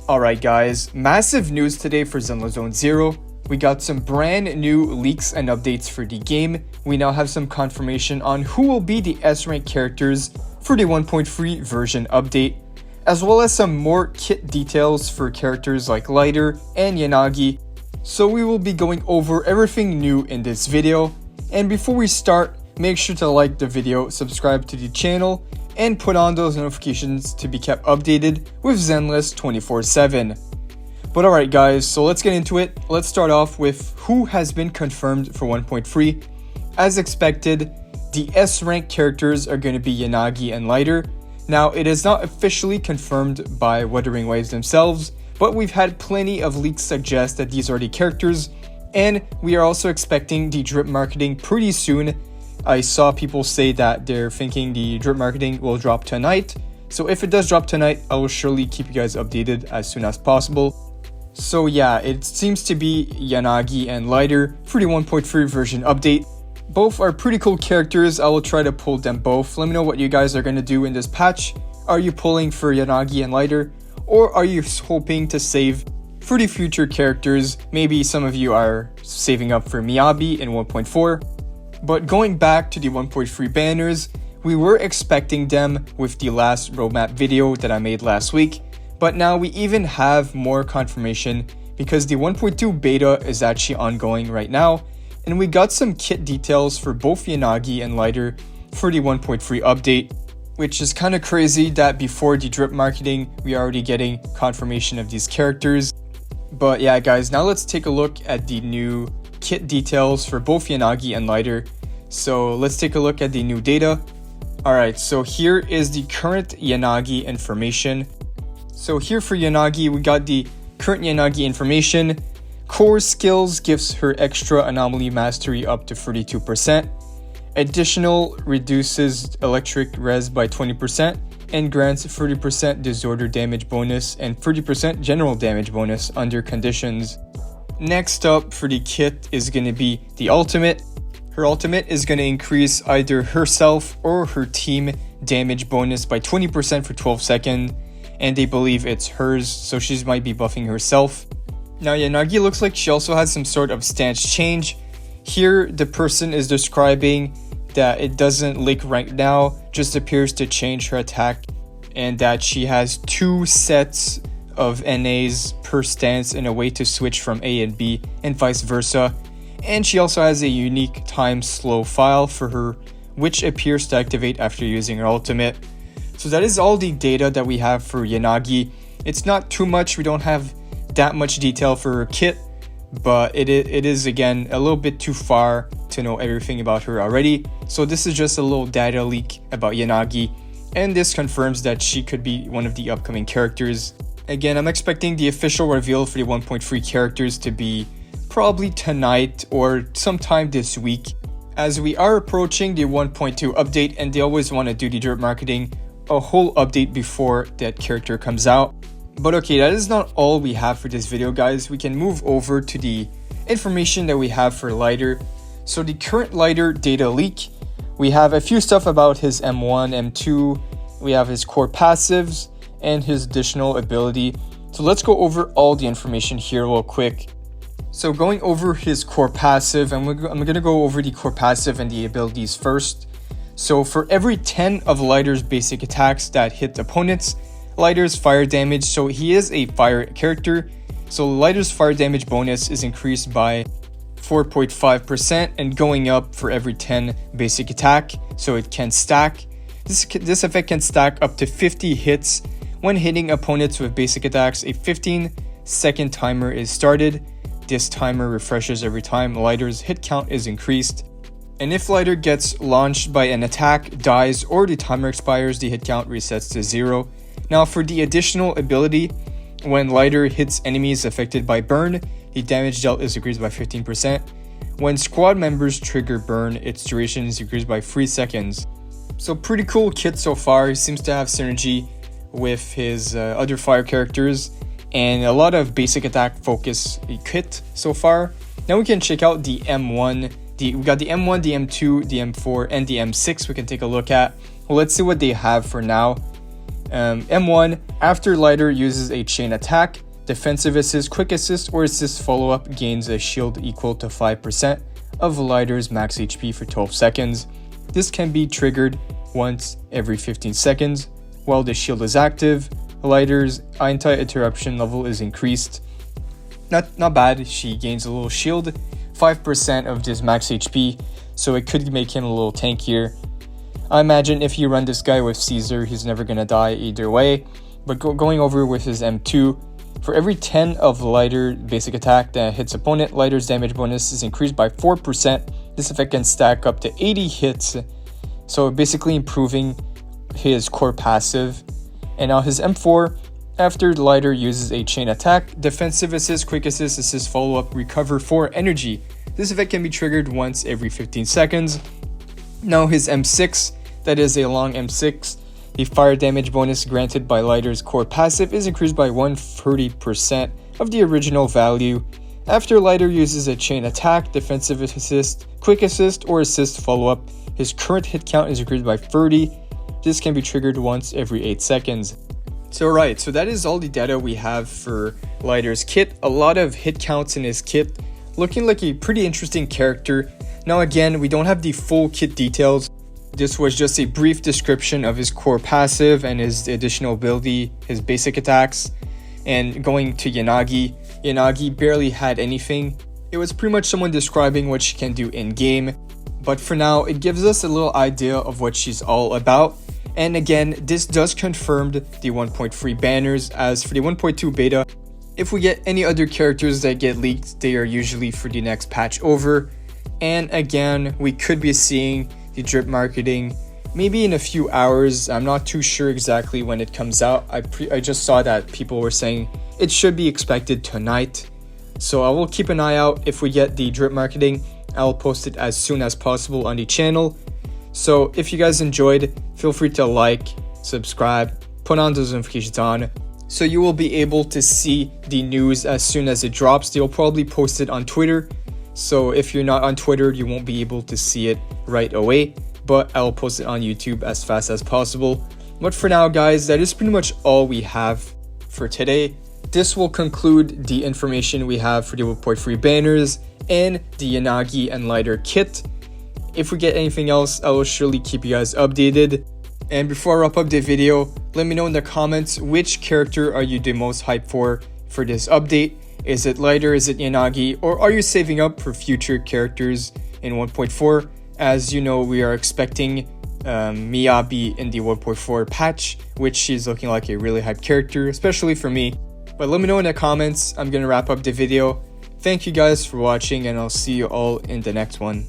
Alright guys, massive news today for Zenless Zone Zero. We got some brand new leaks and updates for the game. We now have some confirmation on who will be the S-rank characters for the 1.3 version update, as well as some more kit details for characters like Lighter and Yanagi. So we will be going over everything new in this video. And before we start, make sure to like the video, subscribe to the channel, and put on those notifications to be kept updated with Zenless 24/7. But alright guys, so let's get into it. Let's start off with who has been confirmed for 1.3. As expected, the S-rank characters are going to be Yanagi and Lighter. Now, it is not officially confirmed by Wuthering Waves themselves, but we've had plenty of leaks suggest that these are the characters, and we are also expecting the drip marketing pretty soon. I saw people say that they're thinking the drip marketing will drop tonight. So if it does drop tonight, I will surely keep you guys updated as soon as possible. So yeah, it seems to be Yanagi and Lighter for the 1.3 version update. Both are pretty cool characters. I will try to pull them both. Let me know what you guys are going to do in this patch. Are you pulling for Yanagi and Lighter? Or are you hoping to save for the future characters? Maybe some of you are saving up for Miyabi in 1.4. But going back to the 1.3 banners, we were expecting them with the last roadmap video that I made last week, but now we even have more confirmation because the 1.2 beta is actually ongoing right now, and we got some kit details for both Yanagi and Lighter for the 1.3 update, which is kind of crazy that before the drip marketing we are already getting confirmation of these characters. But yeah guys, now let's take a look at the new kit details for both Yanagi and Lighter. So let's take a look at the new data. Alright, so here is the current Yanagi information. So here for Yanagi, we got the current Yanagi information. Core skills gives her extra anomaly mastery up to 32%. Additional reduces electric res by 20% and grants 30% disorder damage bonus and 30% general damage bonus under conditions. Next up for the kit is going to be the ultimate. Her ultimate is going to increase either herself or her team damage bonus by 20% for 12 seconds, and they believe it's hers, so she might be buffing herself. Now Yanagi looks like she also has some sort of stance change. Here the person is describing that it doesn't leak right now, just appears to change her attack, and that she has 2 sets of NAs per stance in a way to switch from A and B and vice versa. And she also has a unique time slow file for her, which appears to activate after using her ultimate. So that is all the data that we have for Yanagi. It's not too much, we don't have that much detail for her kit, but it is again a little bit too far to know everything about her already. So this is just a little data leak about Yanagi, and this confirms that she could be one of the upcoming characters. Again, I'm expecting the official reveal for the 1.3 characters to be probably tonight or sometime this week, as we are approaching the 1.2 update and they always want to do the drip marketing a whole update before that character comes out. But okay, that is not all we have for this video guys. We can move over to the information that we have for Lighter. So the current Lighter data leak, we have a few stuff about his M1, M2, we have his core passives, and his additional ability. So let's go over all the information here real quick. So going over his core passive, I'm going to go over the core passive and the abilities first. So for every 10 of Lighter's basic attacks that hit opponents, Lighter's fire damage, so he is a fire character, so Lighter's fire damage bonus is increased by 4.5% and going up for every 10 basic attack, so it can stack. This effect can stack up to 50 hits. When hitting opponents with basic attacks, a 15-second timer is started. This timer refreshes every time Lighter's hit count is increased. And if Lighter gets launched by an attack, dies, or the timer expires, the hit count resets to 0. Now for the additional ability, when Lighter hits enemies affected by burn, the damage dealt is increased by 15%. When squad members trigger burn, its duration is increased by 3 seconds. So pretty cool kit so far. He seems to have synergy with his other fire characters and a lot of basic attack focus kit so far. Now we can check out the M1. We got the M1, the M2, the M4, and the M6 we can take a look at. Well, let's see what they have for now. M1, after Lighter uses a chain attack, defensive assist, quick assist, or assist follow-up gains a shield equal to 5% of Lighter's max HP for 12 seconds. This can be triggered once every 15 seconds. While the shield is active, Lighter's anti-interruption level is increased. Not bad, she gains a little shield, 5% of his max HP, so it could make him a little tankier. I imagine if you run this guy with Caesar, he's never gonna die either way. But going over with his M2, for every 10 of Lighter basic attack that hits opponent, Lighter's damage bonus is increased by 4%. This effect can stack up to 80 hits, so basically improving his core passive. And now his M4, after Lighter uses a chain attack, defensive assist, quick assist, assist follow-up, recover 4 energy. This effect can be triggered once every 15 seconds. Now his M6, that is a long M6, the fire damage bonus granted by Lighter's core passive is increased by 130% of the original value. After Lighter uses a chain attack, defensive assist, quick assist, or assist follow-up, his current hit count is increased by 30. This can be triggered once every 8 seconds. So that is all the data we have for Lighter's kit. A lot of hit counts in his kit, looking like a pretty interesting character. Now again, we don't have the full kit details. This was just a brief description of his core passive and his additional ability, his basic attacks. And going to Yanagi, Yanagi barely had anything. It was pretty much someone describing what she can do in game. But for now, it gives us a little idea of what she's all about. And again, this does confirm the 1.3 banners. As for the 1.2 beta, if we get any other characters that get leaked, they are usually for the next patch over. And again, we could be seeing the drip marketing maybe in a few hours. I'm not too sure exactly when it comes out. I just saw that people were saying it should be expected tonight. So I will keep an eye out. If we get the drip marketing, I'll post it as soon as possible on the channel. So if you guys enjoyed, feel free to like, subscribe, put on those notifications on, so you will be able to see the news as soon as it drops. They'll probably post it on Twitter. So if you're not on Twitter, you won't be able to see it right away, but I'll post it on YouTube as fast as possible. But for now, guys, that is pretty much all we have for today. This will conclude the information we have for the 1.3 banners and the Yanagi and Lighter kit. If we get anything else, I will surely keep you guys updated. And before I wrap up the video, let me know in the comments which character are you the most hyped for this update. Is it Lighter, is it Yanagi, or are you saving up for future characters in 1.4? As you know, we are expecting Miyabi in the 1.4 patch, which she's looking like a really hyped character, especially for me. But let me know in the comments. I'm gonna wrap up the video. Thank you guys for watching, and I'll see you all in the next one.